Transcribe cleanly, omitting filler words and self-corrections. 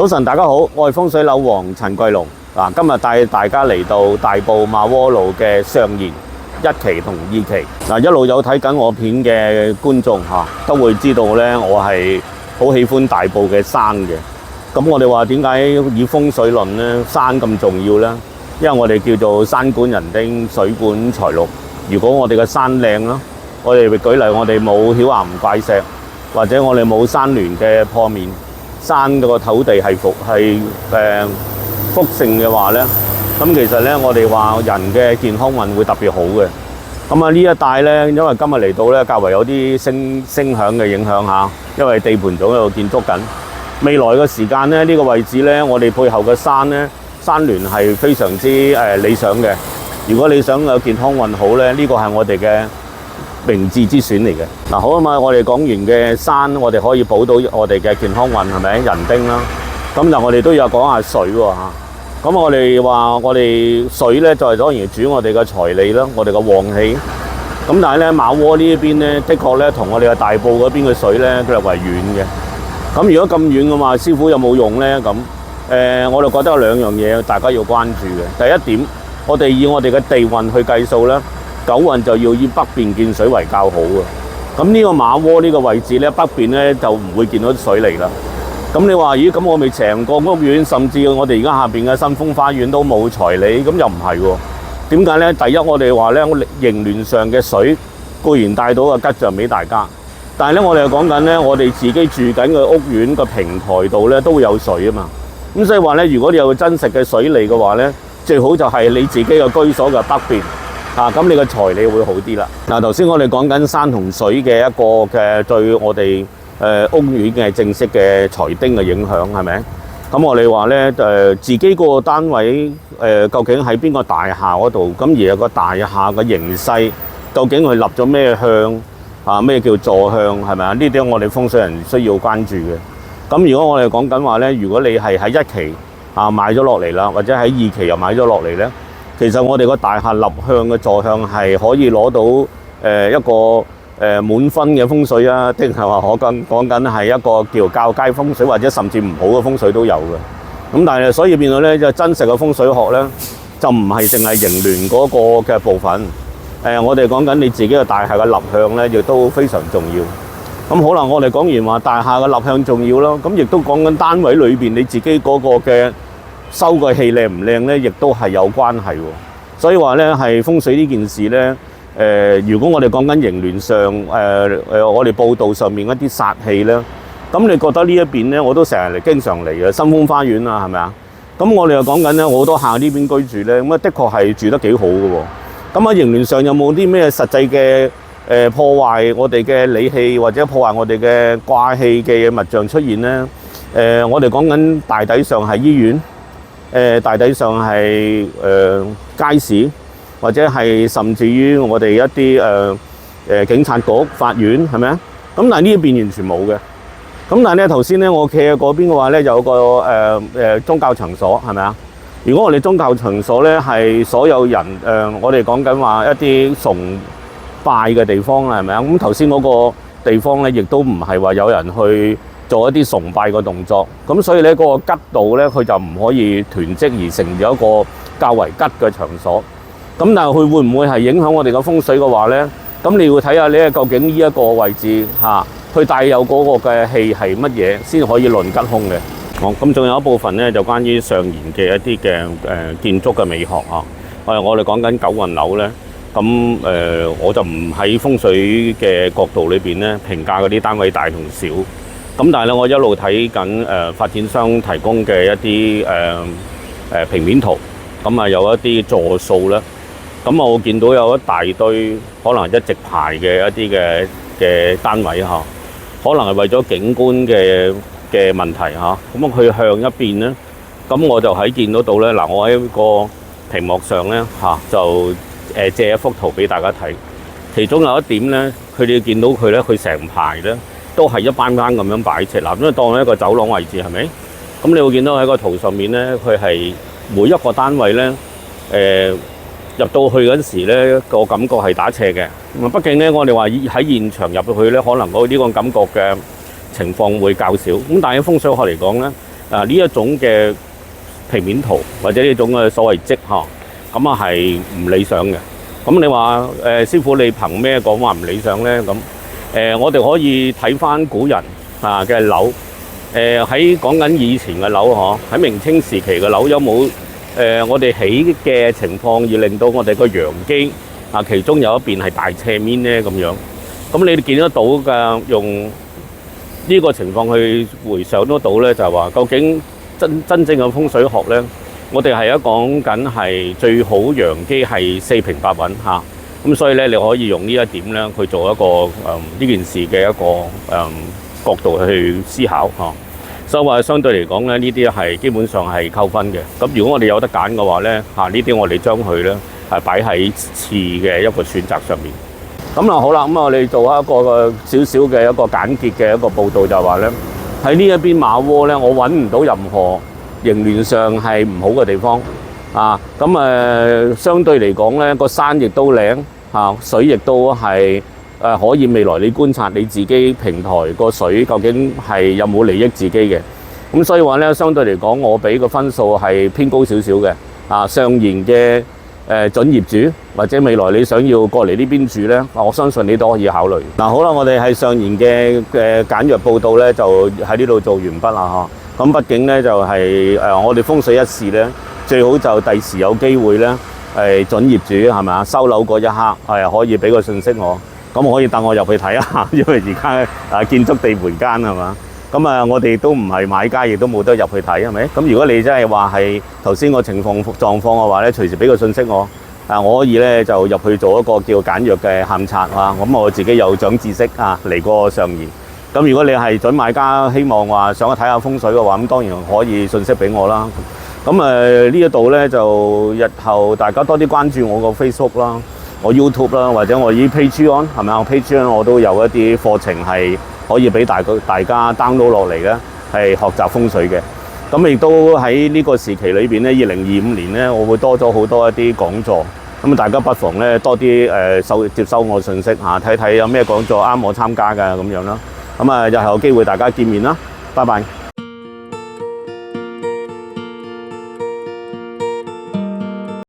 早晨，大家好，我係風水樓王陳桂龍。今日帶大家嚟到大埔馬窩路嘅上賢1期同2期。一路有睇緊我片嘅觀眾都會知道咧，我係好喜歡大埔嘅山嘅。咁我哋話點解以風水論咧，山咁重要咧？因為我哋叫做山管人丁，水管財祿。如果我哋嘅山靚啦，我哋舉例，我哋冇曉岩怪石，或者我哋冇山巒嘅破面。山嗰個土地係福盛嘅話咧，咁其實咧我哋話人嘅健康運會特別好嘅。咁啊呢一帶咧，因為今日嚟到咧，較為有啲聲響嘅影響嚇，因為地盤仲喺度建築緊。未來嘅時間咧，呢個位置咧，我哋背後嘅山咧，山巒係非常之理想嘅。如果你想有健康運好咧，呢個係我哋嘅明智之選嚟嘅。好啊嘛，我哋講完嘅山，我哋可以補到我哋嘅健康運，係咪？人丁啦。咁但我哋都有講下水喎嚇。咁我哋話我哋水咧，就係當然主我哋嘅財利啦，我哋嘅旺氣。咁但係咧，馬窩呢一邊咧，的確咧同我哋嘅大埔嗰邊嘅水咧，佢係為遠嘅。咁如果咁遠嘅話，師傅有冇用咧？咁我哋覺得有兩樣嘢大家要關注嘅。第一點，我哋以我哋嘅地運去計數咧。九運就要以北邊見水為較好嘅。咁呢個馬窩呢個位置咧，北邊咧就唔會見到水嚟啦。咁你話咦？咁我咪成個屋苑，甚至我哋而家下邊嘅新豐花園都冇財利，咁又唔係喎？點解咧？第一，我哋話咧，形巒上嘅水固然帶到個吉祥俾大家，但係咧，我哋又講緊咧，我哋自己住緊嘅屋苑個平台度咧都會有水啊嘛。咁所以話咧，如果你有真實嘅水利嘅話咧，最好就係你自己嘅居所嘅北邊。咁你嘅財利會好啲啦。頭先我哋講緊山同水嘅一個嘅對我哋屋苑嘅正式嘅財丁嘅影響係咪？咁我哋話咧自己個單位究竟喺邊個大廈嗰度？咁而有個大廈嘅形勢，究竟佢立咗咩向咩叫坐向係咪啊？呢啲我哋風水人需要關注嘅。咁如果我哋講緊話咧，如果你係喺1期買咗落嚟啦，或者喺2期又買咗落嚟咧。其實我哋個大廈立向嘅坐向係可以攞到一個滿分嘅風水啊，定係話講緊係一個叫較佳風水，或者甚至唔好嘅風水都有嘅。咁但係所以變到咧，就真實嘅風水學咧，就唔係淨係形巒嗰個嘅部分。我哋講緊你自己嘅大廈嘅立向咧，亦都非常重要。咁好啦，我哋講完話大廈嘅立向重要咯，咁亦都講緊單位裏邊你自己嗰個嘅收個氣靚唔靚咧，亦都係有關係喎。所以話咧，係風水呢件事咧，如果我哋講緊形巒上，我哋報道上面一啲煞氣咧，咁你覺得呢一邊咧，我都成日經常嚟嘅新豐花園啊，係咪啊？咁我哋又講緊咧，好多客呢邊居住咧，咁的確係住得幾好嘅喎。咁喺形巒上有冇啲咩實際嘅破壞我哋嘅理氣，或者破壞我哋嘅卦氣嘅物象出現咧？我哋講緊大體上係醫院。大體上係街市，或者係甚至於我哋一啲警察局、法院，係咪啊？咁但係呢一邊完全冇嘅。咁但係咧，頭先咧我企喺嗰邊嘅話咧，有個宗教場所，係咪啊？如果我哋宗教場所咧係所有人我哋講緊話一啲崇拜嘅地方啦，係咪啊？咁頭先嗰個地方咧，亦都唔係話有人去做一啲崇拜嘅動作，咁所以咧嗰個吉度咧，佢就唔可以囤積而成咗一個較為吉嘅場所。咁但係佢會唔會係影響我哋嘅風水嘅話咧？咁你要睇下你究竟呢一個位置佢帶有嗰個嘅氣係乜嘢，先可以論吉凶嘅。咁仲有一部分咧，就關於上賢嘅一啲嘅建築嘅美學啊。我哋講緊九運樓咧，咁我就唔喺風水嘅角度裏邊咧評價嗰啲單位大同小。咁但係咧，我一路睇緊發展商提供嘅一啲平面圖，咁有一啲座數咧，咁我見到有一大堆可能一直排嘅一啲嘅單位可能係為咗景觀嘅問題咁佢向一邊咧，咁我就喺見到咧嗱，我喺個屏幕上咧就借一幅圖俾大家睇，其中有一點咧，佢哋見到佢咧，佢成排咧。都係一班班咁樣擺設，咁就當一個走廊位置係咪？咁你會見到喺個圖上面咧，佢係每一個單位咧，入到去嗰時咧個感覺係打斜嘅。畢竟咧，我哋話喺現場入到去咧，可能呢個感覺嘅情況會較少。咁但係喺風水學嚟講咧，呢一種嘅平面圖或者呢種嘅所謂積咁啊係唔理想嘅。咁你話師傅你憑咩講話唔理想咧？咁我哋可以睇翻古人嘅樓，喺講緊以前嘅樓喺明清時期嘅樓有冇我哋起嘅情況而令到我哋個陽基其中有一邊係大斜面咧咁樣？咁你哋見得到嘅，用呢個情況去回想得到咧，就係話究竟真正嘅風水學咧，我哋係講緊係最好陽基係四平八穩咁所以咧你可以用呢一點咧去做一個呢件事嘅一個角度去思考所以話相對嚟講咧，呢啲係基本上係扣分嘅。咁如果我哋有得揀嘅話咧呢啲我哋將佢咧係擺喺次嘅一個選擇上面。咁好啦，咁我哋做一個少少嘅一個簡潔嘅一個報導，就係話咧喺呢一邊馬窩咧，我揾唔到任何形亂上係唔好嘅地方咁相對嚟講咧，個山亦都靚水亦都係可以未來你觀察你自己平台個水究竟係有冇利益自己嘅。咁所以話咧，相對嚟講，我俾個分數係偏高少少嘅上賢嘅準業主或者未來你想要過嚟呢邊住咧，我相信你都可以考慮。好啦，我哋係上賢嘅簡約報道咧，就喺呢度做完畢啦咁畢竟咧就係我哋風水一事咧，最好就第時有機會咧準業主係咪收樓嗰一刻可以俾個信息我，咁可以帶我入去睇下，因為而家建築地盤間係嘛。咁我哋都唔係買家，亦都冇得入去睇，係咪？咁如果你真係話係頭先個情況狀況嘅話咧，隨時俾個信息我，我可以咧就入去做一個叫簡約嘅勘察咁我自己有長知識嚟過上賢。咁如果你係準買家，希望話想睇下風水嘅話，咁當然可以信息俾我啦。咁呢一度咧就日後大家多啲關注我個 Facebook 啦，我 YouTube 啦，或者我依 Patreon 係咪啊？我 Patreon 我都有一啲課程係可以俾大家 download 落嚟嘅，係學習風水嘅。咁亦都喺呢個時期裏邊咧，2025年咧，我會多咗好多一啲講座。咁大家不妨咧多啲接收我信息睇睇有咩講座啱我參加嘅咁樣啦。咁日後有機會大家見面啦，拜拜。